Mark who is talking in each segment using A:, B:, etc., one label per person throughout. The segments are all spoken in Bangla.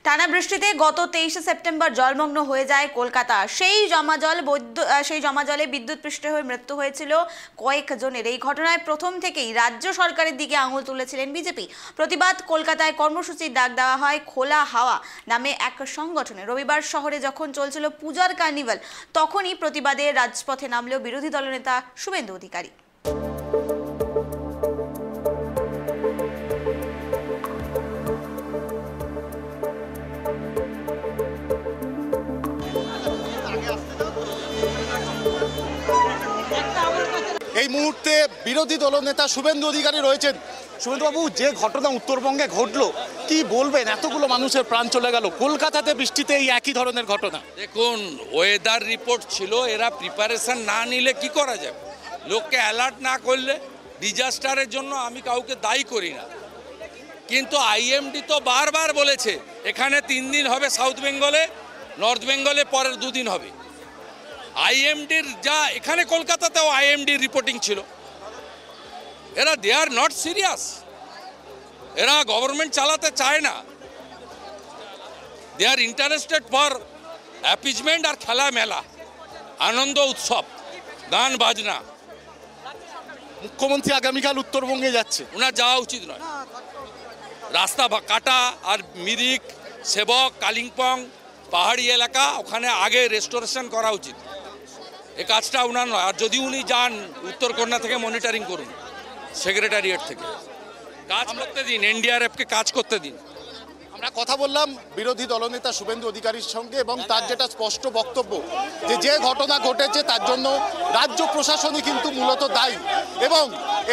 A: টানা বৃষ্টিতে গত 23 সেপ্টেম্বর জলমগ্ন হয়ে যায় কলকাতা। সেই জমাজলে বিদ্যুৎস্পৃষ্ট হয়ে মৃত্যু হয়েছিল কয়েকজনের। এই ঘটনায় প্রথম থেকেই রাজ্য সরকারের দিকে আঙুল তুলেছিলেন বিজেপি। প্রতিবাদ কলকাতায় কর্মসূচির ডাক দেওয়া হয় খোলা হাওয়া নামে এক সংগঠনে। রবিবার শহরে যখন চলছিল পূজার কার্নিভাল, তখনই প্রতিবাদে রাজপথে নামল বিরোধী দলনেতা শুভেন্দু অধিকারী।
B: এই মুহূর্তে বিরোধী দলনেতা শুভেন্দু অধিকারী রয়েছেন। শুভেন্দুবাবু, যে ঘটনা উত্তরবঙ্গে ঘটলো, কি বলবেন? এতগুলো মানুষের প্রাণ চলে গেল, কলকাতাতে বৃষ্টিতে এই একই ধরনের ঘটনা।
C: দেখুন, ওয়েদার রিপোর্ট ছিল, এরা প্রিপারেশন না নিলে কি করা যাবে? লোককে অ্যালার্ট না করলে ডিজাস্টারের জন্য আমি কাউকে দায়ী করি না, কিন্তু আইএমডি তো বারবার বলেছে এখানে 3 দিন হবে সাউথ বেঙ্গলে, নর্থ বেঙ্গলে পরের 2 দিন হবে। আইএমডির যা এখানে কলকাতাতেও আইএমডির রিপোর্টিং ছিল। এরা দে আর নট সিরিয়াস, এরা গভর্নমেন্ট চালাতে চায় না, দে আর ইন্টারেস্টেড ফর অ্যাপিজমেন্ট আর খেলা মেলা, আনন্দ উৎসব, গান বাজনা।
B: মুখ্যমন্ত্রী আগামীকাল উত্তরবঙ্গে যাচ্ছে,
C: ওনার যাওয়া উচিত নয়। রাস্তা কাটা আর মিরিক, সেবক, কালিম্পং পাহাড়ি এলাকা, ওখানে আগে রেস্টোরেশন করা উচিত। এই কাজটা ওনার নয়। আর যদি উনি যান উত্তরকন্যা থেকে মনিটরিং করুন, সেক্রেটারিয়েট থেকে কাজ করতে দিন, এনডিআরএফকে কাজ করতে দিন।
B: আমরা কথা বললাম বিরোধী দলনেতা শুভেন্দু অধিকারীর সঙ্গে, এবং তার যেটা স্পষ্ট বক্তব্য যে ঘটনা ঘটেছে তার জন্য রাজ্য প্রশাসনই কিন্তু মূলত দায়ী, এবং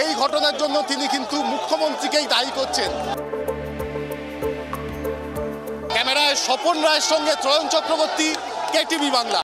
B: এই ঘটনার জন্য তিনি কিন্তু মুখ্যমন্ত্রীকেই দায়ী করছেন। ক্যামেরায় স্বপন রায়ের সঙ্গে ত্রয়ন চক্রবর্তী, কেটিভি বাংলা।